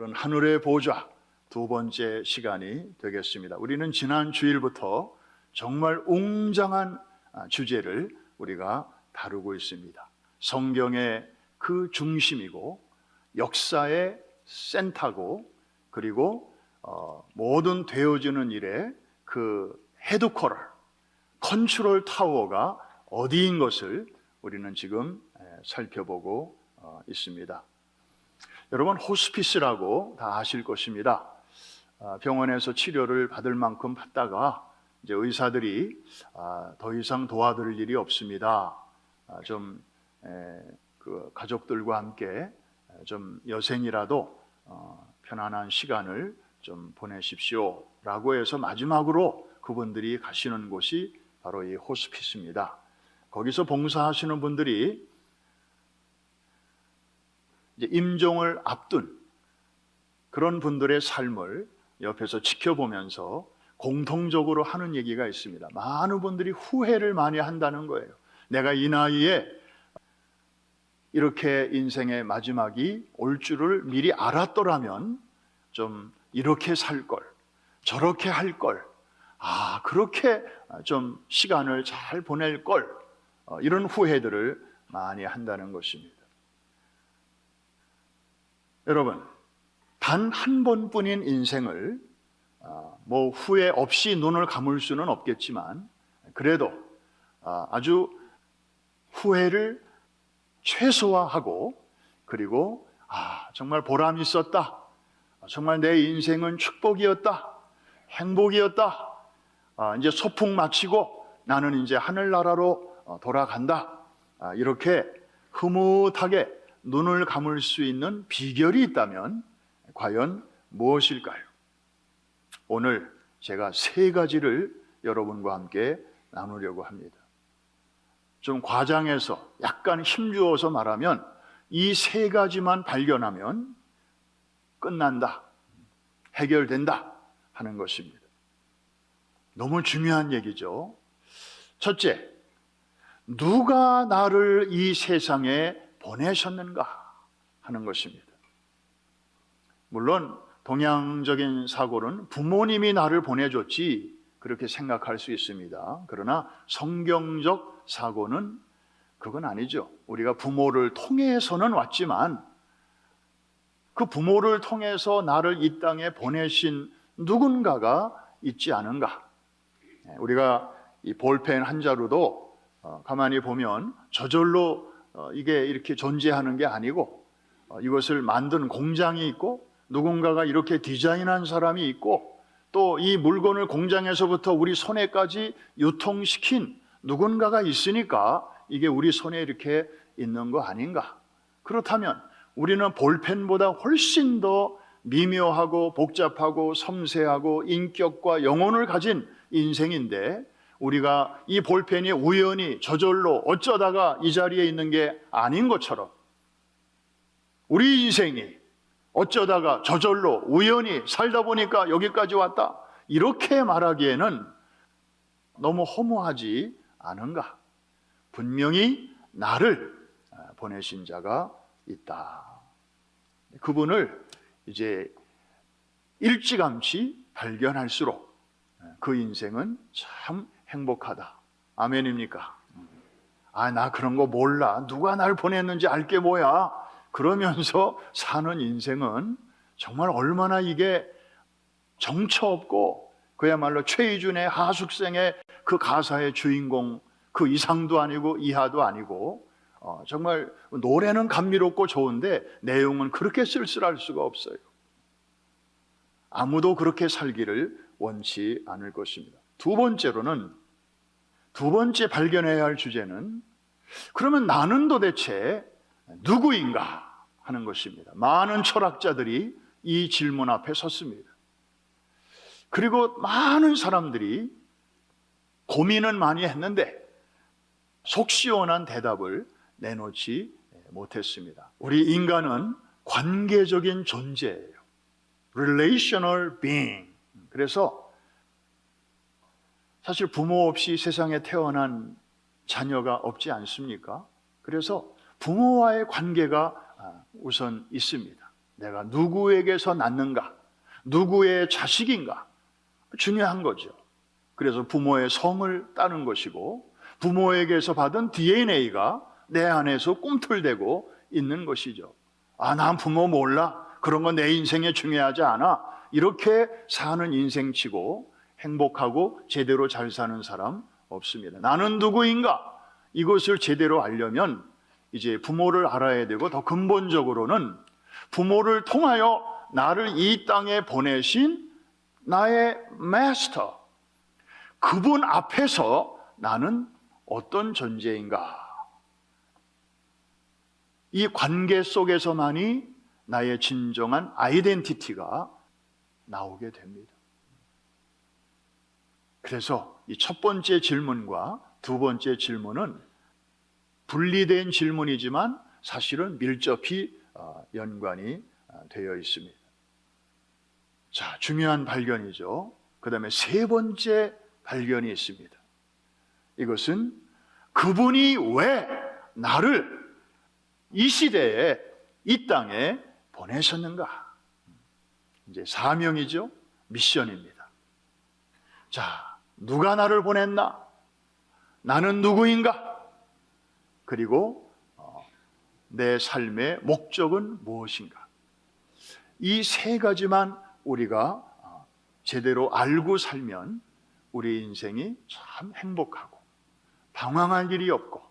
오늘은 하늘의 보좌 두 번째 시간이 되겠습니다. 우리는 지난 주일부터 정말 웅장한 주제를 우리가 다루고 있습니다. 성경의 그 중심이고 역사의 센터고 그리고 모든 되어지는 일의 그 헤드쿼터, 컨트롤 타워가 어디인 것을 우리는 지금 살펴보고 있습니다. 여러분, 호스피스라고 다 아실 것입니다. 병원에서 치료를 받을 만큼 받다가 이제 의사들이 더 이상 도와드릴 일이 없습니다. 그 가족들과 함께 좀 여생이라도 편안한 시간을 좀 보내십시오라고 해서 마지막으로 그분들이 가시는 곳이 바로 이 호스피스입니다. 거기서 봉사하시는 분들이 이제 임종을 앞둔 그런 분들의 삶을 옆에서 지켜보면서 공통적으로 하는 얘기가 있습니다. 많은 분들이 후회를 많이 한다는 거예요. 내가 이 나이에 이렇게 인생의 마지막이 올 줄을 미리 알았더라면 좀 이렇게 살 걸, 저렇게 할 걸, 그렇게 좀 시간을 잘 보낼 걸, 이런 후회들을 많이 한다는 것입니다. 여러분, 단 한 번뿐인 인생을 뭐 후회 없이 눈을 감을 수는 없겠지만 그래도 아주 후회를 최소화하고 그리고 정말 보람 있었다, 정말 내 인생은 축복이었다, 행복이었다, 이제 소풍 마치고 나는 이제 하늘나라로 돌아간다, 이렇게 흐뭇하게 눈을 감을 수 있는 비결이 있다면 과연 무엇일까요? 오늘 제가 세 가지를 여러분과 함께 나누려고 합니다. 좀 과장해서 약간 힘주어서 말하면 이 세 가지만 발견하면 끝난다, 해결된다 하는 것입니다. 너무 중요한 얘기죠. 첫째, 누가 나를 이 세상에 보내셨는가 하는 것입니다. 물론 동양적인 사고는 부모님이 나를 보내줬지 그렇게 생각할 수 있습니다. 그러나 성경적 사고는 그건 아니죠. 우리가 부모를 통해서는 왔지만 그 부모를 통해서 나를 이 땅에 보내신 누군가가 있지 않은가. 우리가 이 볼펜 한 자루도 가만히 보면 저절로 이게 이렇게 존재하는 게 아니고 이것을 만든 공장이 있고 누군가가 이렇게 디자인한 사람이 있고 또 이 물건을 공장에서부터 우리 손에까지 유통시킨 누군가가 있으니까 이게 우리 손에 이렇게 있는 거 아닌가. 그렇다면 우리는 볼펜보다 훨씬 더 미묘하고 복잡하고 섬세하고 인격과 영혼을 가진 인생인데 우리가 이 볼펜이 우연히 저절로 어쩌다가 이 자리에 있는 게 아닌 것처럼 우리 인생이 어쩌다가 저절로 우연히 살다 보니까 여기까지 왔다, 이렇게 말하기에는 너무 허무하지 않은가. 분명히 나를 보내신 자가 있다. 그분을 이제 일찌감치 발견할수록 그 인생은 참 행복하다. 아멘입니까? 나 그런 거 몰라. 누가 날 보냈는지 알게 뭐야. 그러면서 사는 인생은 정말 얼마나 이게 정처 없고 그야말로 최희준의 하숙생의 그 가사의 주인공 그 이상도 아니고 이하도 아니고 정말 노래는 감미롭고 좋은데 내용은 그렇게 쓸쓸할 수가 없어요. 아무도 그렇게 살기를 원치 않을 것입니다. 두 번째 발견해야 할 주제는 그러면 나는 도대체 누구인가 하는 것입니다. 많은 철학자들이 이 질문 앞에 섰습니다. 그리고 많은 사람들이 고민은 많이 했는데 속 시원한 대답을 내놓지 못했습니다. 우리 인간은 관계적인 존재예요. Relational being. 그래서 사실 부모 없이 세상에 태어난 자녀가 없지 않습니까? 그래서 부모와의 관계가 우선 있습니다. 내가 누구에게서 낳는가? 누구의 자식인가? 중요한 거죠. 그래서 부모의 성을 따는 것이고 부모에게서 받은 DNA가 내 안에서 꿈틀대고 있는 것이죠. 난 부모 몰라. 그런 건 내 인생에 중요하지 않아. 이렇게 사는 인생치고 행복하고 제대로 잘 사는 사람 없습니다. 나는 누구인가? 이것을 제대로 알려면 이제 부모를 알아야 되고 더 근본적으로는 부모를 통하여 나를 이 땅에 보내신 나의 마스터, 그분 앞에서 나는 어떤 존재인가? 이 관계 속에서만이 나의 진정한 아이덴티티가 나오게 됩니다. 그래서 이 첫 번째 질문과 두 번째 질문은 분리된 질문이지만 사실은 밀접히 연관이 되어 있습니다. 자, 중요한 발견이죠. 그 다음에 세 번째 발견이 있습니다. 이것은 그분이 왜 나를 이 시대에 이 땅에 보내셨는가? 이제 사명이죠. 미션입니다. 자, 누가 나를 보냈나? 나는 누구인가? 그리고 내 삶의 목적은 무엇인가? 이 세 가지만 우리가 제대로 알고 살면 우리 인생이 참 행복하고 방황할 일이 없고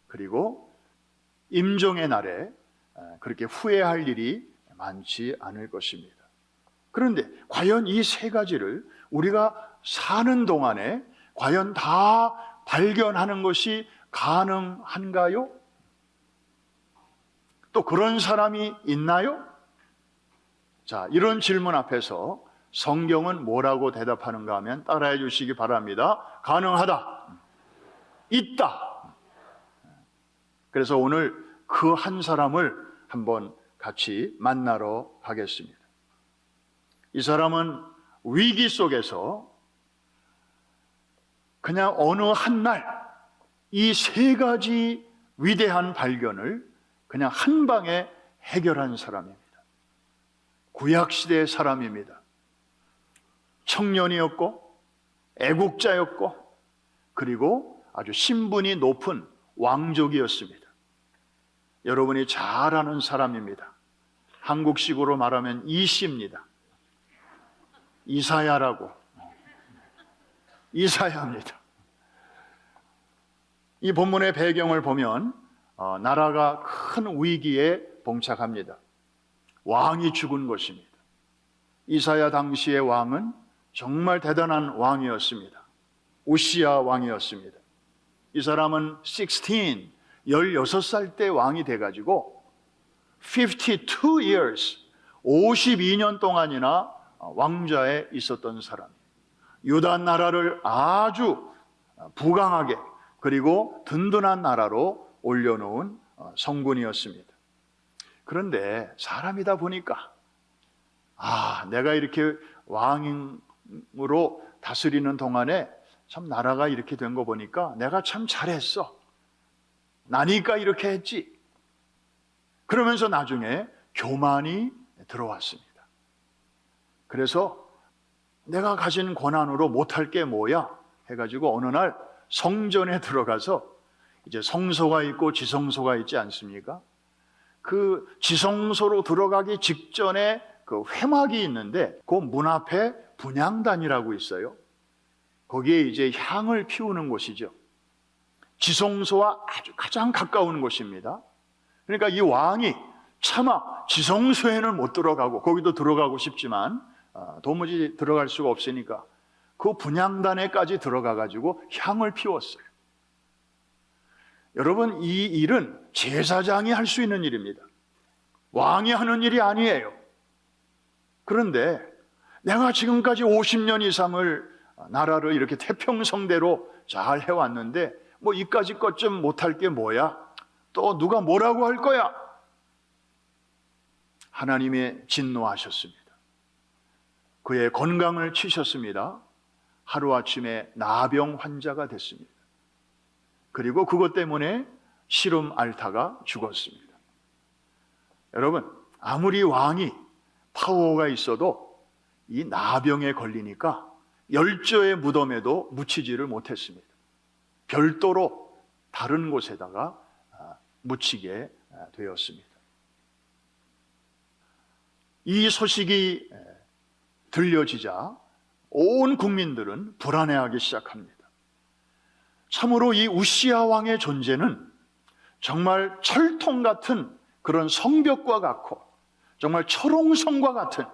그리고 임종의 날에 그렇게 후회할 일이 많지 않을 것입니다. 그런데 과연 이 세 가지를 우리가 사는 동안에 과연 다 발견하는 것이 가능한가요? 또 그런 사람이 있나요? 자, 이런 질문 앞에서 성경은 뭐라고 대답하는가 하면 따라해 주시기 바랍니다. 가능하다. 있다. 그래서 오늘 그 한 사람을 한번 같이 만나러 가겠습니다. 이 사람은 위기 속에서 그냥 어느 한 날 이 세 가지 위대한 발견을 그냥 한 방에 해결한 사람입니다. 구약시대의 사람입니다. 청년이었고 애국자였고 그리고 아주 신분이 높은 왕족이었습니다. 여러분이 잘 아는 사람입니다. 한국식으로 말하면 이씨입니다. 이사야라고. 이사야입니다. 이 본문의 배경을 보면 나라가 큰 위기에 봉착합니다. 왕이 죽은 것입니다. 이사야 당시의 왕은 정말 대단한 왕이었습니다. 우시야 왕이었습니다. 이 사람은 16살 때 왕이 돼가지고 52 years, 52년 동안이나 왕좌에 있었던 사람이에요. 유다 나라를 아주 부강하게 그리고 든든한 나라로 올려놓은 성군이었습니다. 그런데 사람이다 보니까 내가 이렇게 왕으로 다스리는 동안에 참 나라가 이렇게 된 거 보니까 내가 참 잘했어. 나니까 이렇게 했지. 그러면서 나중에 교만이 들어왔습니다. 그래서 내가 가진 권한으로 못할 게 뭐야? 해가지고 어느 날 성전에 들어가서 이제 성소가 있고 지성소가 있지 않습니까? 그 지성소로 들어가기 직전에 그 회막이 있는데 그 문 앞에 분향단이라고 있어요. 거기에 이제 향을 피우는 곳이죠. 지성소와 아주 가장 가까운 곳입니다. 그러니까 이 왕이 차마 지성소에는 못 들어가고 거기도 들어가고 싶지만 도무지 들어갈 수가 없으니까 그 분향단에까지 들어가 가지고 향을 피웠어요. 여러분, 이 일은 제사장이 할 수 있는 일입니다. 왕이 하는 일이 아니에요. 그런데 내가 지금까지 50년 이상을 나라를 이렇게 태평성대로 잘 해왔는데 뭐 이까짓 것 좀 못할 게 뭐야? 또 누가 뭐라고 할 거야? 하나님의 진노하셨습니다. 그의 건강을 치셨습니다. 하루아침에 나병 환자가 됐습니다. 그리고 그것 때문에 시름 앓다가 죽었습니다. 여러분, 아무리 왕이 파워가 있어도 이 나병에 걸리니까 열저의 무덤에도 묻히지를 못했습니다. 별도로 다른 곳에다가 묻히게 되었습니다. 이 소식이 들려지자 온 국민들은 불안해하기 시작합니다. 참으로 이 우시야 왕의 존재는 정말 철통 같은 그런 성벽과 같고 정말 철옹성과 같은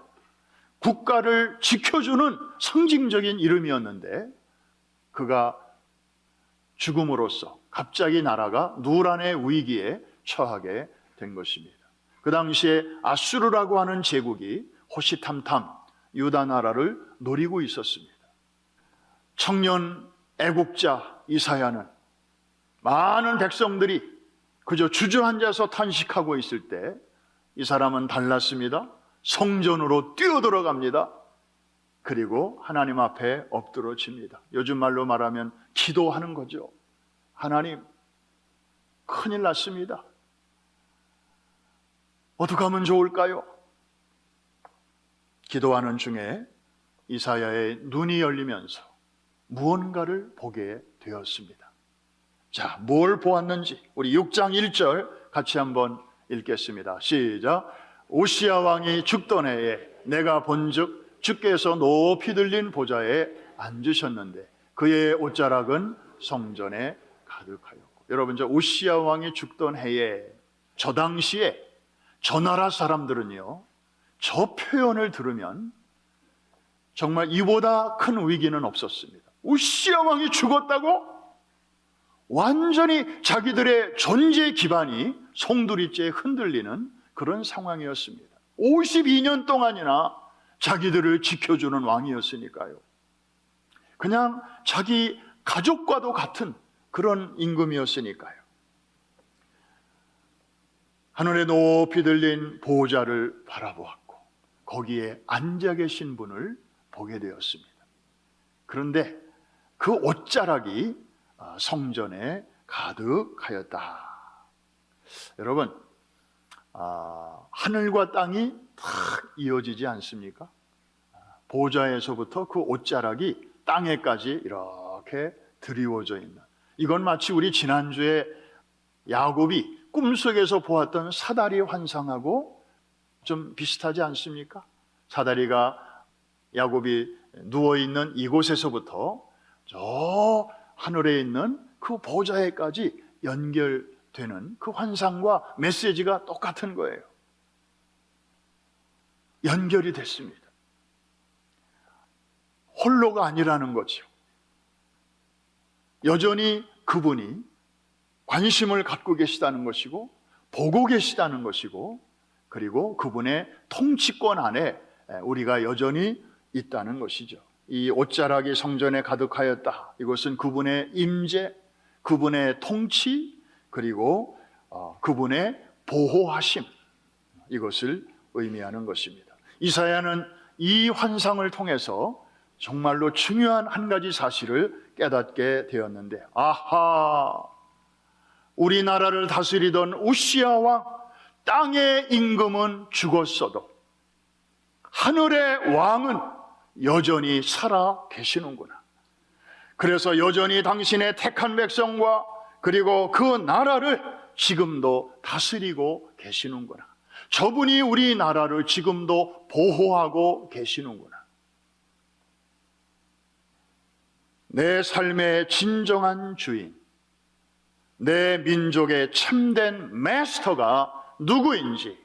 국가를 지켜주는 상징적인 이름이었는데 그가 죽음으로써 갑자기 나라가 누란의 위기에 처하게 된 것입니다. 그 당시에 아수르라고 하는 제국이 호시탐탐 유다 나라를 노리고 있었습니다. 청년 애국자 이사야는 많은 백성들이 그저 주저앉아서 탄식하고 있을 때 이 사람은 달랐습니다. 성전으로 뛰어들어갑니다. 그리고 하나님 앞에 엎드러집니다. 요즘 말로 말하면 기도하는 거죠. 하나님, 큰일 났습니다. 어떻게 하면 좋을까요? 기도하는 중에 이사야의 눈이 열리면서 무언가를 보게 되었습니다. 자, 뭘 보았는지 우리 6장 1절 같이 한번 읽겠습니다. 시작. 우시야 왕이 죽던 해에 내가 본즉 주께서 높이 들린 보좌에 앉으셨는데 그의 옷자락은 성전에 가득하였고. 여러분, 저 우시야 왕이 죽던 해에 저 당시에 저 나라 사람들은요, 저 표현을 들으면 정말 이보다 큰 위기는 없었습니다. 우시야 왕이 죽었다고? 완전히 자기들의 존재 기반이 송두리째 흔들리는 그런 상황이었습니다. 52년 동안이나 자기들을 지켜주는 왕이었으니까요. 그냥 자기 가족과도 같은 그런 임금이었으니까요. 하늘에 높이 들린 보호자를 바라보았고 거기에 앉아 계신 분을 보게 되었습니다. 그런데 그 옷자락이 성전에 가득하였다. 여러분, 하늘과 땅이 탁 이어지지 않습니까? 보좌에서부터 그 옷자락이 땅에까지 이렇게 드리워져 있는, 이건 마치 우리 지난주에 야곱이 꿈속에서 보았던 사다리 환상하고 좀 비슷하지 않습니까? 사다리가 야곱이 누워있는 이곳에서부터 저 하늘에 있는 그 보좌에까지 연결되는 그 환상과 메시지가 똑같은 거예요. 연결이 됐습니다. 홀로가 아니라는 거죠. 여전히 그분이 관심을 갖고 계시다는 것이고 보고 계시다는 것이고 그리고 그분의 통치권 안에 우리가 여전히 있다는 것이죠. 이 옷자락이 성전에 가득하였다. 이것은 그분의 임재, 그분의 통치, 그리고 그분의 보호하심, 이것을 의미하는 것입니다. 이사야는 이 환상을 통해서 정말로 중요한 한 가지 사실을 깨닫게 되었는데, 아하, 우리나라를 다스리던 우시야 왕, 땅의 임금은 죽었어도 하늘의 왕은 여전히 살아 계시는구나. 그래서 여전히 당신의 택한 백성과 그리고 그 나라를 지금도 다스리고 계시는구나. 저분이 우리나라를 지금도 보호하고 계시는구나. 내 삶의 진정한 주인, 내 민족의 참된 마스터가 누구인지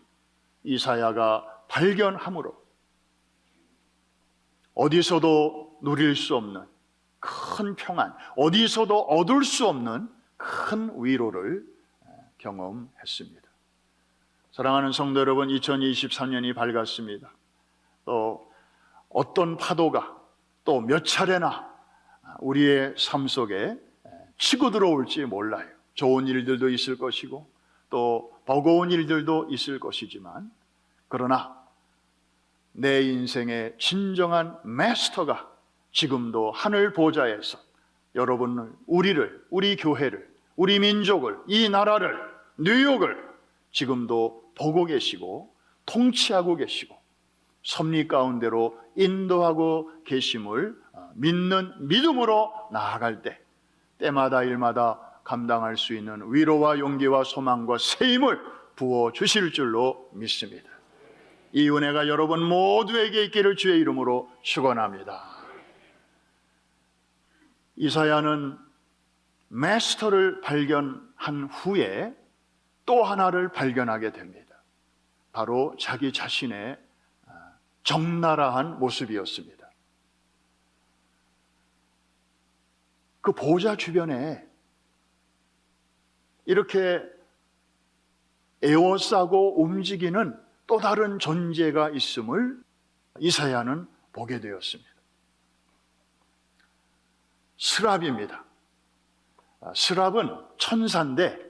이사야가 발견함으로 어디서도 누릴 수 없는 큰 평안, 어디서도 얻을 수 없는 큰 위로를 경험했습니다. 사랑하는 성도 여러분, 2023년이 밝았습니다. 또 어떤 파도가 또 몇 차례나 우리의 삶 속에 치고 들어올지 몰라요. 좋은 일들도 있을 것이고 또 버거운 일들도 있을 것이지만, 그러나 내 인생의 진정한 마스터가 지금도 하늘 보좌에서 여러분을, 우리를, 우리 교회를, 우리 민족을, 이 나라를, 뉴욕을 지금도 보고 계시고 통치하고 계시고 섭리 가운데로 인도하고 계심을 믿는 믿음으로 나아갈 때 때마다 일마다 감당할 수 있는 위로와 용기와 소망과 새 힘을 부어주실 줄로 믿습니다. 이 은혜가 여러분 모두에게 있기를 주의 이름으로 축원합니다. 이사야는 마스터를 발견한 후에 또 하나를 발견하게 됩니다. 바로 자기 자신의 적나라한 모습이었습니다. 그 보좌 주변에 이렇게 에워싸고 움직이는 또 다른 존재가 있음을 이사야는 보게 되었습니다. 스랍입니다. 스랍은 천사인데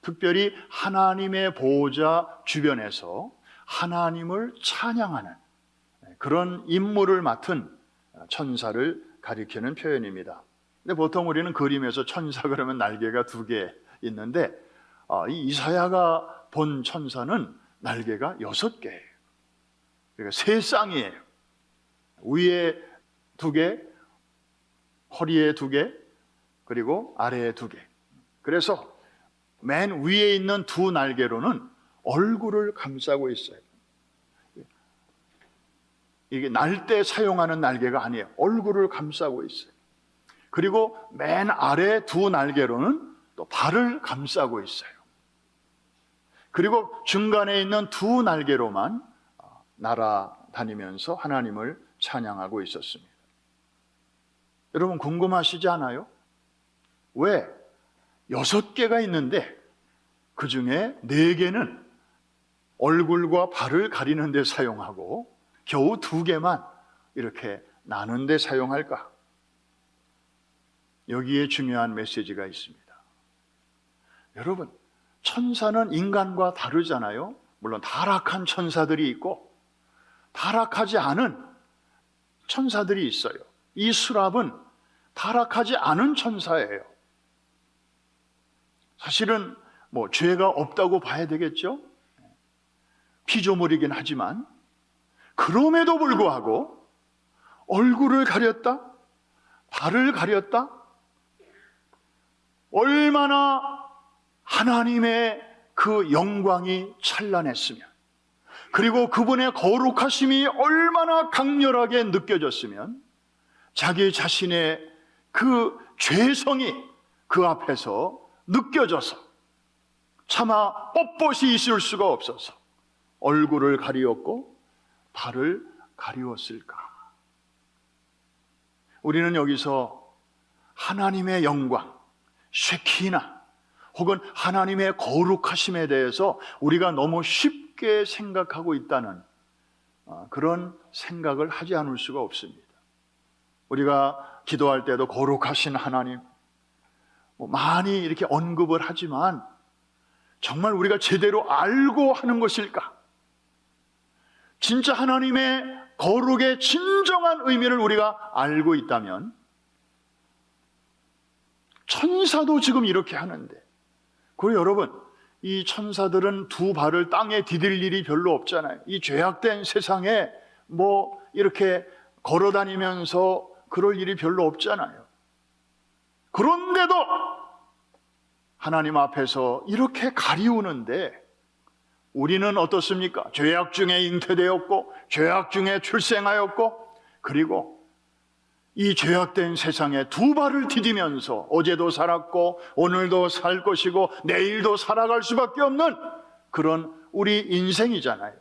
특별히 하나님의 보호자 주변에서 하나님을 찬양하는 그런 임무를 맡은 천사를 가리키는 표현입니다. 근데 보통 우리는 그림에서 천사 그러면 날개가 2개 있는데 이 이사야가 본 천사는 날개가 6개예요. 그러니까 3쌍이에요. 위에 2개, 허리에 2개, 그리고 아래에 2개. 그래서 맨 위에 있는 2 날개로는 얼굴을 감싸고 있어요. 이게 날 때 사용하는 날개가 아니에요. 얼굴을 감싸고 있어요. 그리고 맨 아래 2 날개로는 또 발을 감싸고 있어요. 그리고 중간에 있는 2 날개로만 날아다니면서 하나님을 찬양하고 있었습니다. 여러분 궁금하시지 않아요? 왜 6개가 있는데 그 중에 4개는 얼굴과 발을 가리는 데 사용하고 겨우 2개만 이렇게 나눈 데 사용할까? 여기에 중요한 메시지가 있습니다. 여러분, 천사는 인간과 다르잖아요. 물론 타락한 천사들이 있고 타락하지 않은 천사들이 있어요. 이 스랍은 타락하지 않은 천사예요. 사실은 죄가 없다고 봐야 되겠죠? 피조물이긴 하지만 그럼에도 불구하고 얼굴을 가렸다, 발을 가렸다, 얼마나 하나님의 그 영광이 찬란했으면, 그리고 그분의 거룩하심이 얼마나 강렬하게 느껴졌으면 자기 자신의 그 죄성이 그 앞에서 느껴져서 차마 뻣뻣이 있을 수가 없어서 얼굴을 가리웠고 발을 가리웠을까? 우리는 여기서 하나님의 영광, 쉐키나 혹은 하나님의 거룩하심에 대해서 우리가 너무 쉽게 생각하고 있다는 그런 생각을 하지 않을 수가 없습니다. 우리가 기도할 때도 거룩하신 하나님 많이 이렇게 언급을 하지만 정말 우리가 제대로 알고 하는 것일까? 진짜 하나님의 거룩의 진정한 의미를 우리가 알고 있다면 천사도 지금 이렇게 하는데, 그리고 여러분 이 천사들은 2 발을 땅에 디딜 일이 별로 없잖아요. 이 죄악된 세상에 이렇게 걸어다니면서 그럴 일이 별로 없잖아요. 그런데도 하나님 앞에서 이렇게 가리우는데 우리는 어떻습니까? 죄악 중에 잉태되었고 죄악 중에 출생하였고 그리고 이 죄악된 세상에 2 발을 디디면서 어제도 살았고 오늘도 살 것이고 내일도 살아갈 수밖에 없는 그런 우리 인생이잖아요.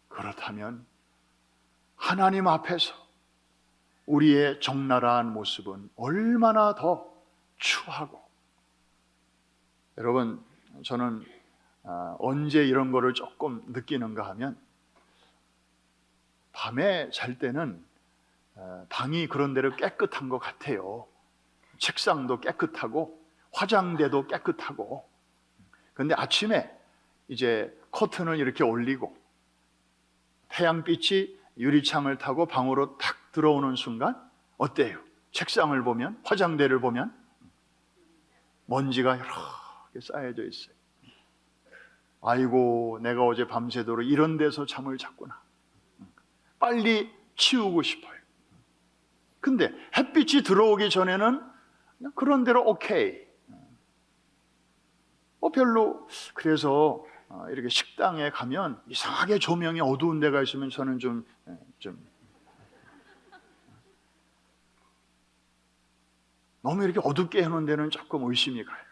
그렇다면 하나님 앞에서 우리의 적나라한 모습은 얼마나 더 추하고, 여러분 저는 언제 이런 거를 조금 느끼는가 하면 밤에 잘 때는 방이 그런 대로 깨끗한 것 같아요. 책상도 깨끗하고 화장대도 깨끗하고. 그런데 아침에 이제 커튼을 이렇게 올리고 태양빛이 유리창을 타고 방으로 탁 들어오는 순간 어때요? 책상을 보면, 화장대를 보면 먼지가 여러 개 쌓여져 있어요. 아이고, 내가 어제 밤새도록 이런 데서 잠을 잤구나. 빨리 치우고 싶어요. 근데 햇빛이 들어오기 전에는 그냥 그런 대로 오케이. 별로. 그래서 이렇게 식당에 가면 이상하게 조명이 어두운 데가 있으면 저는 좀 너무 이렇게 어둡게 해놓은 데는 조금 의심이 가요.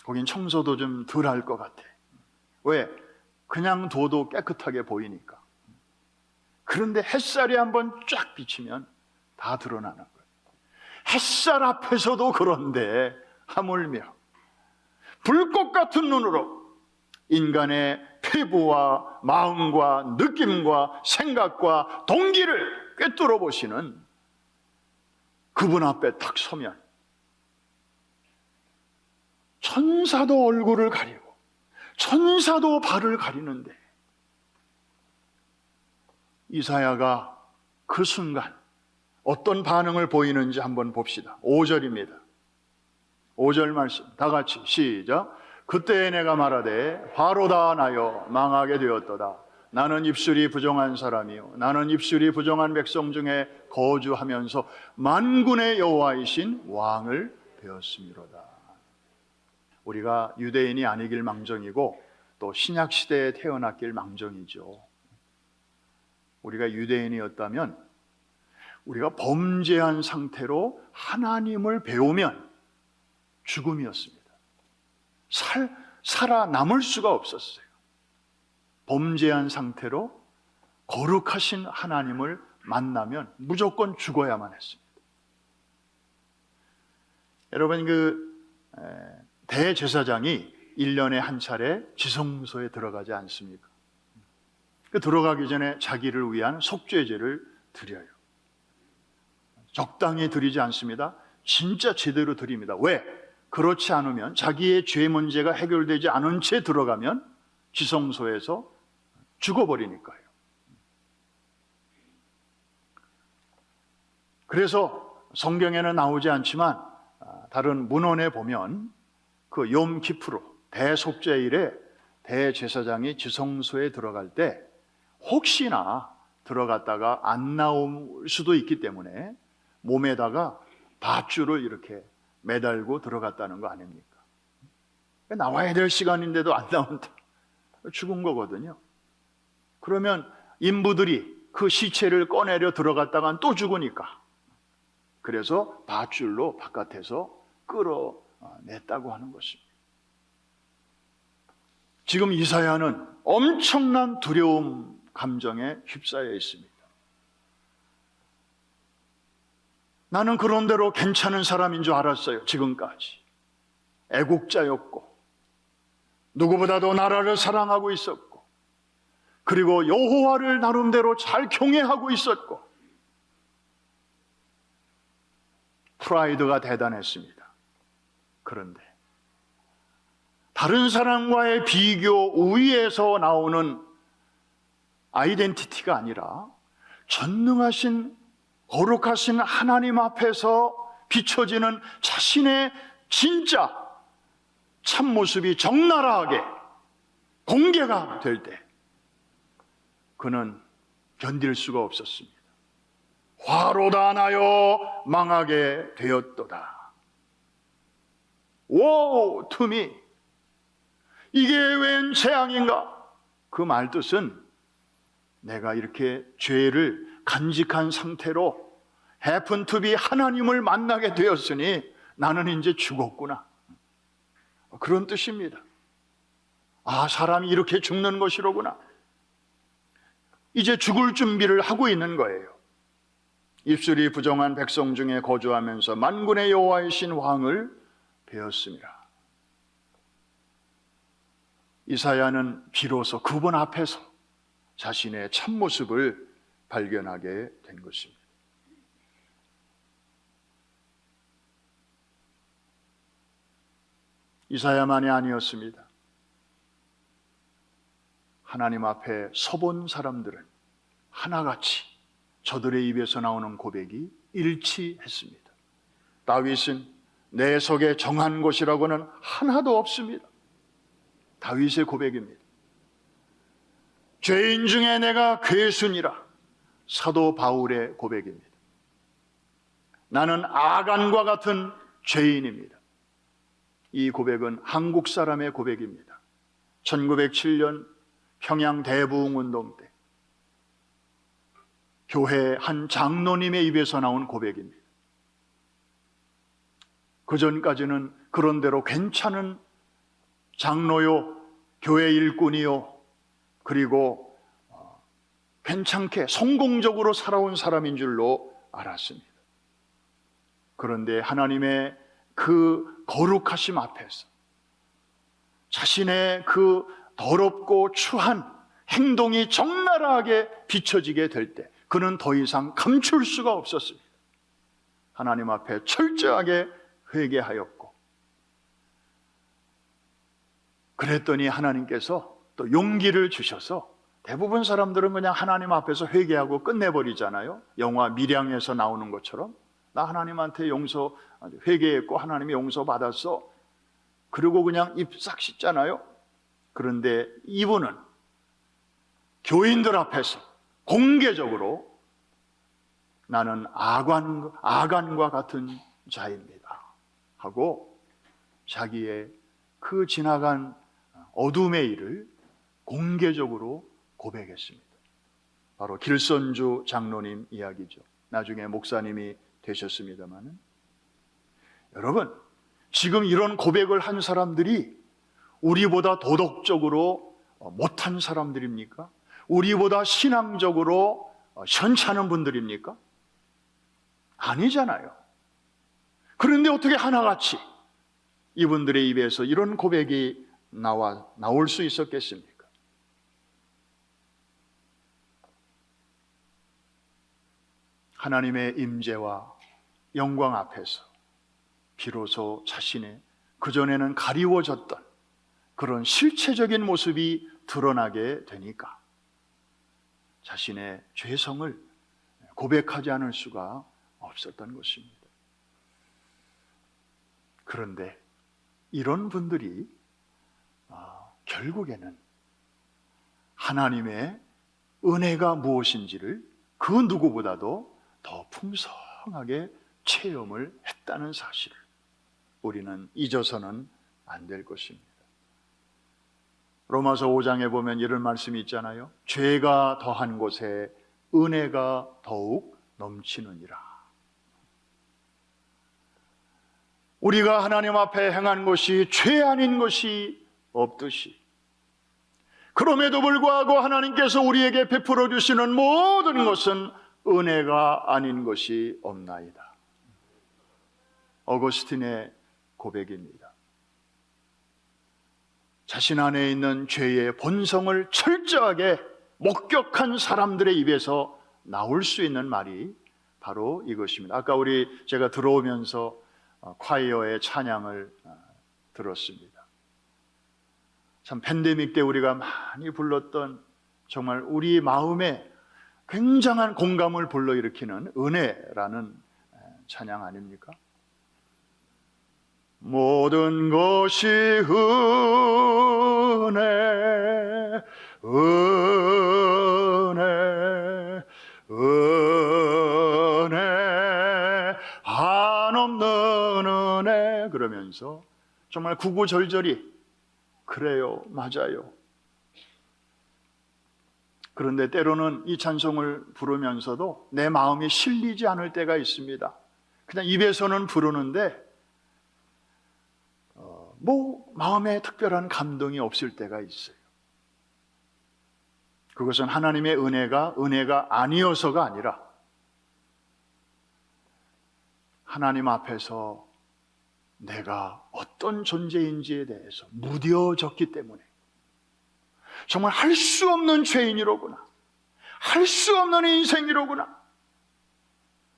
거긴 청소도 좀 덜 할 것 같아. 왜? 그냥 둬도 깨끗하게 보이니까. 그런데 햇살이 한번 쫙 비치면 다 드러나는 거예요. 햇살 앞에서도 그런데 하물며 불꽃 같은 눈으로 인간의 피부와 마음과 느낌과 생각과 동기를 꿰뚫어 보시는 그분 앞에 탁 서면 천사도 얼굴을 가리고 천사도 발을 가리는데 이사야가 그 순간 어떤 반응을 보이는지 한번 봅시다. 5절입니다. 5절 말씀 다 같이 시작. 그때 내가 말하되 화로다 나여 망하게 되었도다. 나는 입술이 부정한 사람이요 나는 입술이 부정한 백성 중에 거주하면서 만군의 여호와이신 왕을 배웠음이로다. 우리가 유대인이 아니길 망정이고 또 신약 시대에 태어났길 망정이죠. 우리가 유대인이었다면 우리가 범죄한 상태로 하나님을 배우면 죽음이었습니다. 살아남을 수가 없었어요. 범죄한 상태로 거룩하신 하나님을 만나면 무조건 죽어야만 했습니다. 여러분, 대제사장이 1년에 한 차례 지성소에 들어가지 않습니까? 들어가기 전에 자기를 위한 속죄제를 드려요. 적당히 드리지 않습니다. 진짜 제대로 드립니다. 왜? 그렇지 않으면 자기의 죄 문제가 해결되지 않은 채 들어가면 지성소에서 죽어버리니까요. 그래서 성경에는 나오지 않지만 다른 문헌에 보면 그 욤 키프로 대속죄일에 대제사장이 지성소에 들어갈 때 혹시나 들어갔다가 안 나올 수도 있기 때문에 몸에다가 밧줄을 이렇게 매달고 들어갔다는 거 아닙니까? 나와야 될 시간인데도 안 나온다. 죽은 거거든요. 그러면 인부들이 그 시체를 꺼내려 들어갔다간 또 죽으니까. 그래서 밧줄로 바깥에서 끌어냈다고 하는 것입니다. 지금 이사야는 엄청난 두려움 감정에 휩싸여 있습니다. 나는 그런 대로 괜찮은 사람인 줄 알았어요. 지금까지 애국자였고 누구보다도 나라를 사랑하고 있었고 그리고 여호와를 나름대로 잘 경외하고 있었고 프라이드가 대단했습니다. 그런데 다른 사람과의 비교 우위에서 나오는 아이덴티티가 아니라 전능하신 거룩하신 하나님 앞에서 비춰지는 자신의 진짜 참모습이 적나라하게 공개가 될 때 그는 견딜 수가 없었습니다. 화로다 나여 망하게 되었도다. Woe to me. 이게 웬 재앙인가? 그 말뜻은 내가 이렇게 죄를 간직한 상태로 happen to be 하나님을 만나게 되었으니 나는 이제 죽었구나. 그런 뜻입니다. 사람이 이렇게 죽는 것이로구나. 이제 죽을 준비를 하고 있는 거예요. 입술이 부정한 백성 중에 거주하면서 만군의 여호와이신 왕을 배웠습니다. 이사야는 비로소 그분 앞에서 자신의 참모습을 발견하게 된 것입니다. 이사야만이 아니었습니다. 하나님 앞에 서본 사람들은 하나같이 저들의 입에서 나오는 고백이 일치했습니다. 다윗은 내 속에 정한 곳이라고는 하나도 없습니다. 다윗의 고백입니다. 죄인 중에 내가 괴순이라, 사도 바울의 고백입니다. 나는 아간과 같은 죄인입니다. 이 고백은 한국 사람의 고백입니다. 1907년 평양 대부흥운동 때 교회 한 장로님의 입에서 나온 고백입니다. 그 전까지는 그런대로 괜찮은 장로요, 교회 일꾼이요, 그리고 괜찮게 성공적으로 살아온 사람인 줄로 알았습니다. 그런데 하나님의 그 거룩하심 앞에서 자신의 그 더럽고 추한 행동이 적나라하게 비춰지게 될 때 그는 더 이상 감출 수가 없었습니다. 하나님 앞에 철저하게 회개하였고, 그랬더니 하나님께서 또 용기를 주셔서, 대부분 사람들은 그냥 하나님 앞에서 회개하고 끝내버리잖아요. 영화 밀양에서 나오는 것처럼 나 하나님한테 회개했고 하나님이 용서받았어, 그리고 그냥 입 싹 씻잖아요. 그런데 이분은 교인들 앞에서 공개적으로 나는 아간과 같은 자입니다 하고 자기의 그 지나간 어둠의 일을 공개적으로 고백했습니다. 바로 길선주 장로님 이야기죠. 나중에 목사님이 되셨습니다마는, 여러분, 지금 이런 고백을 한 사람들이 우리보다 도덕적으로 못한 사람들입니까? 우리보다 신앙적으로 현찮은 분들입니까? 아니잖아요. 그런데 어떻게 하나같이 이분들의 입에서 이런 고백이 나올 수 있었겠습니까? 하나님의 임재와 영광 앞에서 비로소 자신의 그전에는 가리워졌던 그런 실체적인 모습이 드러나게 되니까 자신의 죄성을 고백하지 않을 수가 없었던 것입니다. 그런데 이런 분들이 결국에는 하나님의 은혜가 무엇인지를 그 누구보다도 더 풍성하게 체험을 했다는 사실을 우리는 잊어서는 안 될 것입니다. 로마서 5장에 보면 이런 말씀이 있잖아요. 죄가 더한 곳에 은혜가 더욱 넘치느니라. 우리가 하나님 앞에 행한 것이 죄 아닌 것이 없듯이, 그럼에도 불구하고 하나님께서 우리에게 베풀어 주시는 모든 것은 은혜가 아닌 것이 없나이다. 어거스틴의 고백입니다. 자신 안에 있는 죄의 본성을 철저하게 목격한 사람들의 입에서 나올 수 있는 말이 바로 이것입니다. 아까 제가 들어오면서 콰이어의 찬양을 들었습니다. 참 팬데믹 때 우리가 많이 불렀던, 정말 우리 마음에 굉장한 공감을 불러일으키는 은혜라는 찬양 아닙니까? 모든 것이 은혜, 은혜, 은혜, 한없는 은혜, 그러면서 정말 구구절절히 그래요, 맞아요. 그런데 때로는 이 찬송을 부르면서도 내 마음이 실리지 않을 때가 있습니다. 그냥 입에서는 부르는데 마음에 특별한 감동이 없을 때가 있어요. 그것은 하나님의 은혜가 아니어서가 아니라 하나님 앞에서 내가 어떤 존재인지에 대해서 무뎌졌기 때문에, 정말 할 수 없는 죄인이로구나, 할 수 없는 인생이로구나,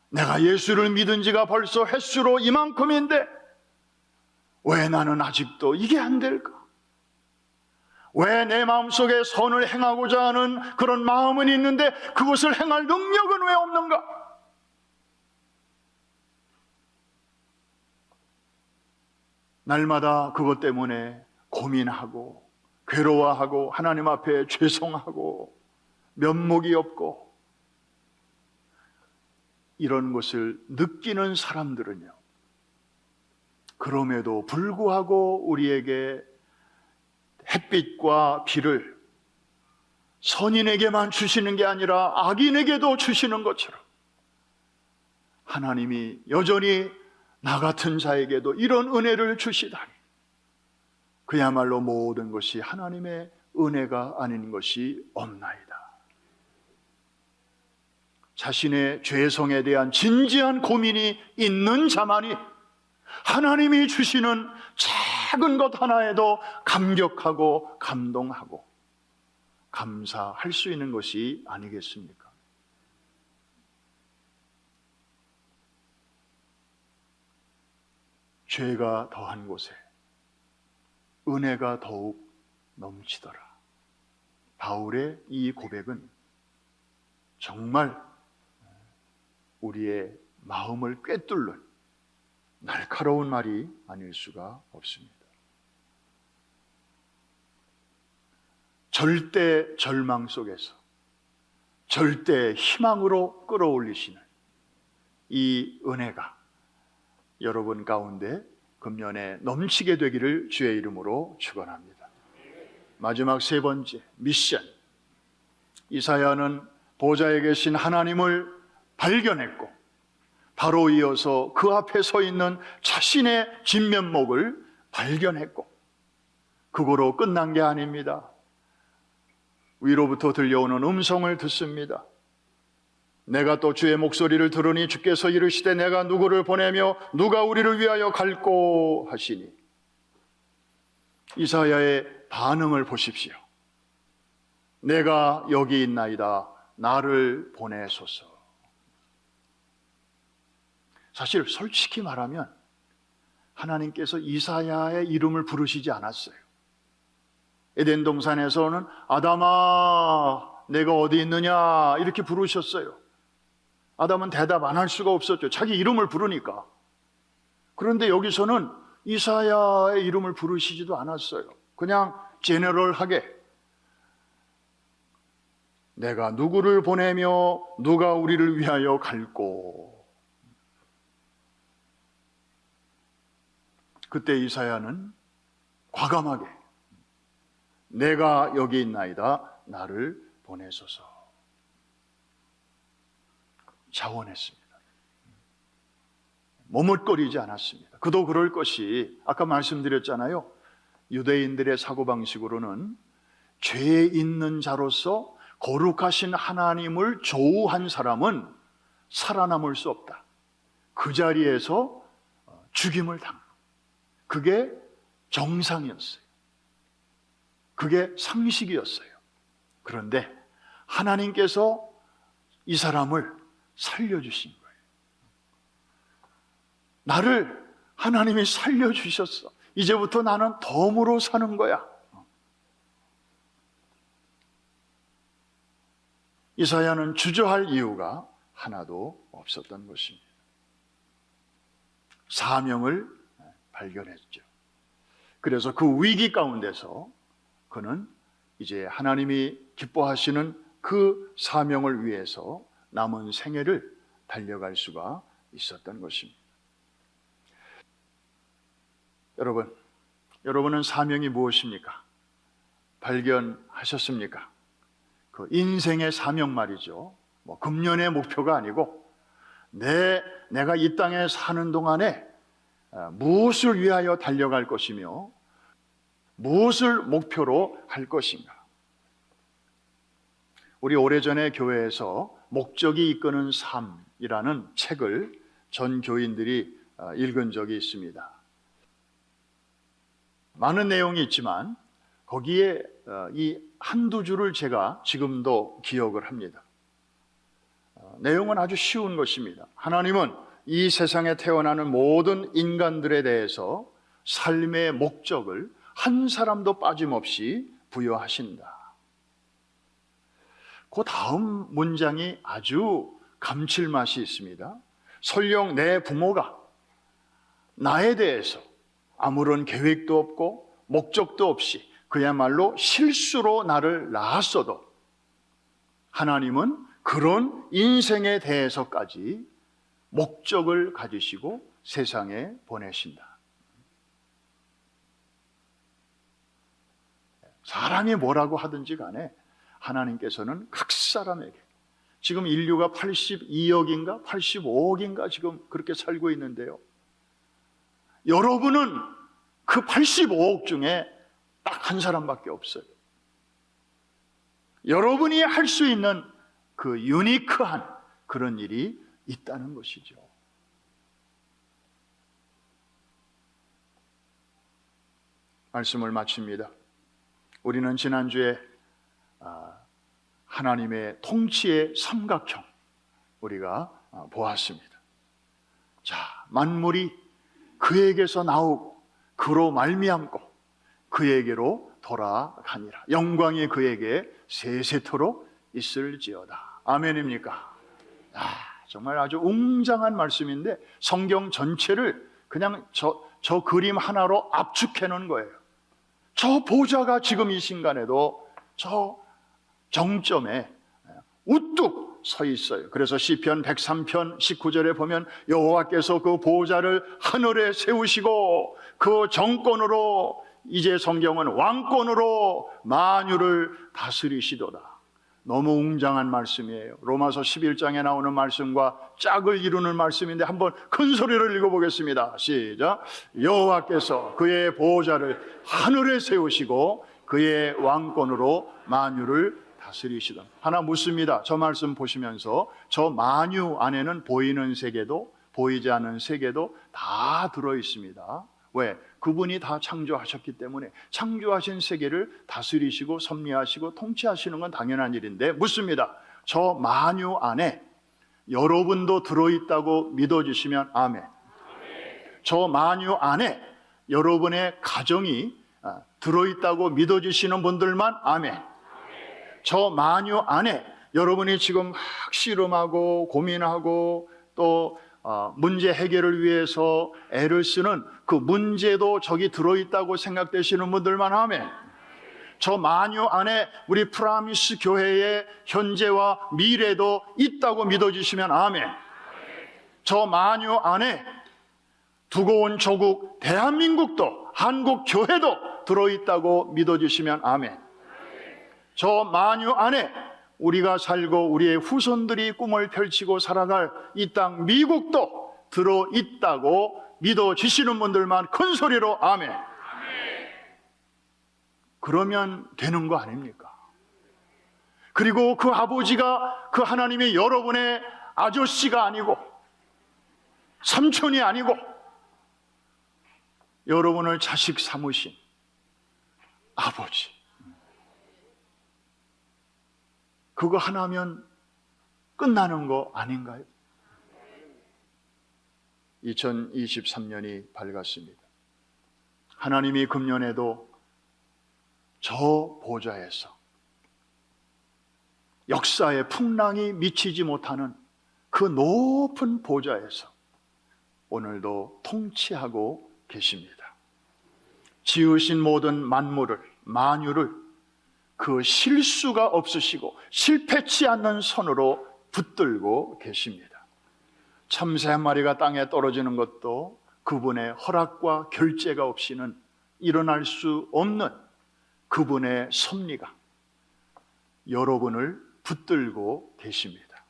내가 예수를 믿은 지가 벌써 횟수로 이만큼인데 왜 나는 아직도 이게 안 될까? 왜 내 마음속에 선을 행하고자 하는 그런 마음은 있는데 그것을 행할 능력은 왜 없는가? 날마다 그것 때문에 고민하고 괴로워하고 하나님 앞에 죄송하고 면목이 없고 이런 것을 느끼는 사람들은요, 그럼에도 불구하고 우리에게 햇빛과 비를 선인에게만 주시는 게 아니라 악인에게도 주시는 것처럼 하나님이 여전히 나 같은 자에게도 이런 은혜를 주시다니, 그야말로 모든 것이 하나님의 은혜가 아닌 것이 없나이다. 자신의 죄성에 대한 진지한 고민이 있는 자만이 하나님이 주시는 작은 것 하나에도 감격하고 감동하고 감사할 수 있는 것이 아니겠습니까? 죄가 더한 곳에 은혜가 더욱 넘치더라. 바울의 이 고백은 정말 우리의 마음을 꿰뚫는 날카로운 말이 아닐 수가 없습니다. 절대 절망 속에서 절대 희망으로 끌어올리시는 이 은혜가 여러분 가운데 금년에 넘치게 되기를 주의 이름으로 축원합니다. 마지막 세 번째 미션. 이사야는 보좌에 계신 하나님을 발견했고 바로 이어서 그 앞에 서 있는 자신의 진면목을 발견했고, 그거로 끝난 게 아닙니다. 위로부터 들려오는 음성을 듣습니다. 내가 또 주의 목소리를 들으니 주께서 이르시되 내가 누구를 보내며 누가 우리를 위하여 갈꼬 하시니. 이사야의 반응을 보십시오. 내가 여기 있나이다. 나를 보내소서. 사실 솔직히 말하면 하나님께서 이사야의 이름을 부르시지 않았어요. 에덴 동산에서는 아담아 내가 어디 있느냐 이렇게 부르셨어요. 아담은 대답 안 할 수가 없었죠. 자기 이름을 부르니까. 그런데 여기서는 이사야의 이름을 부르시지도 않았어요. 그냥 제너럴하게 내가 누구를 보내며 누가 우리를 위하여 갈꼬. 그때 이사야는 과감하게 내가 여기 있나이다. 나를 보내소서. 자원했습니다. 머뭇거리지 않았습니다. 그도 그럴 것이 아까 말씀드렸잖아요. 유대인들의 사고방식으로는 죄에 있는 자로서 거룩하신 하나님을 조우한 사람은 살아남을 수 없다. 그 자리에서 죽임을 당한다. 그게 정상이었어요. 그게 상식이었어요. 그런데 하나님께서 이 사람을 살려주신 거예요. 나를 하나님이 살려주셨어. 이제부터 나는 덤으로 사는 거야. 이사야는 주저할 이유가 하나도 없었던 것입니다. 사명을 발견했죠. 그래서 그 위기 가운데서 그는 이제 하나님이 기뻐하시는 그 사명을 위해서 남은 생애를 달려갈 수가 있었던 것입니다. 여러분은 사명이 무엇입니까? 발견하셨습니까? 그 인생의 사명 말이죠. 금년의 목표가 아니고 내가 이 땅에 사는 동안에 무엇을 위하여 달려갈 것이며 무엇을 목표로 할 것인가. 우리 오래전에 교회에서 목적이 이끄는 삶이라는 책을 전 교인들이 읽은 적이 있습니다. 많은 내용이 있지만 거기에 이 한두 줄을 제가 지금도 기억을 합니다. 내용은 아주 쉬운 것입니다. 하나님은 이 세상에 태어나는 모든 인간들에 대해서 삶의 목적을 한 사람도 빠짐없이 부여하신다. 그 다음 문장이 아주 감칠맛이 있습니다. 설령 내 부모가 나에 대해서 아무런 계획도 없고 목적도 없이 그야말로 실수로 나를 낳았어도 하나님은 그런 인생에 대해서까지 목적을 가지시고 세상에 보내신다. 사람이 뭐라고 하든지 간에 하나님께서는 각 사람에게, 지금 인류가 82억인가 85억인가 지금 그렇게 살고 있는데요, 여러분은 그 85억 중에 딱 한 사람밖에 없어요. 여러분이 할 수 있는 그 유니크한 그런 일이 있다는 것이죠. 말씀을 마칩니다. 우리는 지난주에 하나님의 통치의 삼각형 우리가 보았습니다. 자, 만물이 그에게서 나오고 그로 말미암고 그에게로 돌아가니라. 영광이 그에게 세세토록 있을지어다. 아멘입니까? 정말 아주 웅장한 말씀인데 성경 전체를 그냥 저 그림 하나로 압축해 놓은 거예요. 저 보좌가 지금 이 순간에도 저 정점에 우뚝 서 있어요. 그래서 시편 103편 19절에 보면 여호와께서 그 보좌를 하늘에 세우시고 그 정권으로, 이제 성경은 왕권으로 만유를 다스리시도다. 너무 웅장한 말씀이에요. 로마서 11장에 나오는 말씀과 짝을 이루는 말씀인데 한번 큰 소리를 읽어보겠습니다. 시작. 여호와께서 그의 보좌를 하늘에 세우시고 그의 왕권으로 만유를 다스리시다. 하나 묻습니다. 저 말씀 보시면서 저 만유 안에는 보이는 세계도 보이지 않는 세계도 다 들어있습니다. 왜? 그분이 다 창조하셨기 때문에 창조하신 세계를 다스리시고 섭리하시고 통치하시는 건 당연한 일인데 묻습니다. 저 만유 안에 여러분도 들어있다고 믿어주시면 아멘. 저 만유 안에 여러분의 가정이 들어있다고 믿어주시는 분들만 아멘. 저 만유 안에 여러분이 지금 막 씨름하고 고민하고 또 문제 해결을 위해서 애를 쓰는 그 문제도 저기 들어있다고 생각되시는 분들만 아멘. 저 만유 안에 우리 프라미스 교회의 현재와 미래도 있다고 믿어주시면 아멘. 저 만유 안에 두고 온 조국 대한민국도 한국 교회도 들어있다고 믿어주시면 아멘. 저 만유 안에 우리가 살고 우리의 후손들이 꿈을 펼치고 살아갈 이 땅 미국도 들어있다고 믿어주시는 분들만 큰 소리로 아멘. 그러면 되는 거 아닙니까? 그리고 그 아버지가 그 하나님이 여러분의 아저씨가 아니고 삼촌이 아니고 여러분을 자식 삼으신 아버지, 그거 하나면 끝나는 거 아닌가요? 2023년이 밝았습니다. 하나님이 금년에도 저 보좌에서 역사의 풍랑이 미치지 못하는 그 높은 보좌에서 오늘도 통치하고 계십니다. 지으신 모든 만물을, 만유를 그 실수가 없으시고 실패치 않는 손으로 붙들고 계십니다. 참새 한 마리가 땅에 떨어지는 것도 그분의 허락과 결재가 없이는 일어날 수 없는 그분의 섭리가 여러분을 붙들고 계십니다.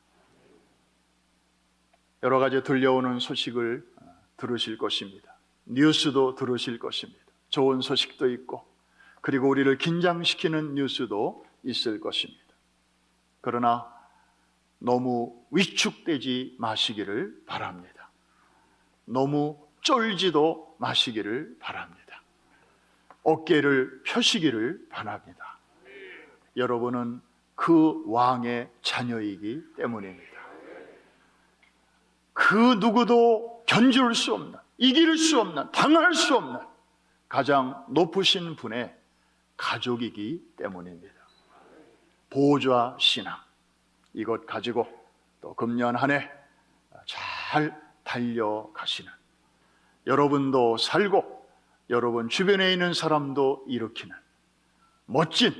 여러 가지 들려오는 소식을 들으실 것입니다. 뉴스도 들으실 것입니다. 좋은 소식도 있고 그리고 우리를 긴장시키는 뉴스도 있을 것입니다. 그러나 너무 위축되지 마시기를 바랍니다. 너무 쫄지도 마시기를 바랍니다. 어깨를 펴시기를 바랍니다. 여러분은 그 왕의 자녀이기 때문입니다. 그 누구도 견줄 수 없는, 이길 수 없는, 당할 수 없는 가장 높으신 분의 가족이기 때문입니다. 보좌 신앙, 이것 가지고 또 금년 한 해 잘 달려가시는, 여러분도 살고 여러분 주변에 있는 사람도 일으키는 멋진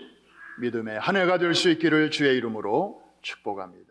믿음의 한 해가 될 수 있기를 주의 이름으로 축복합니다.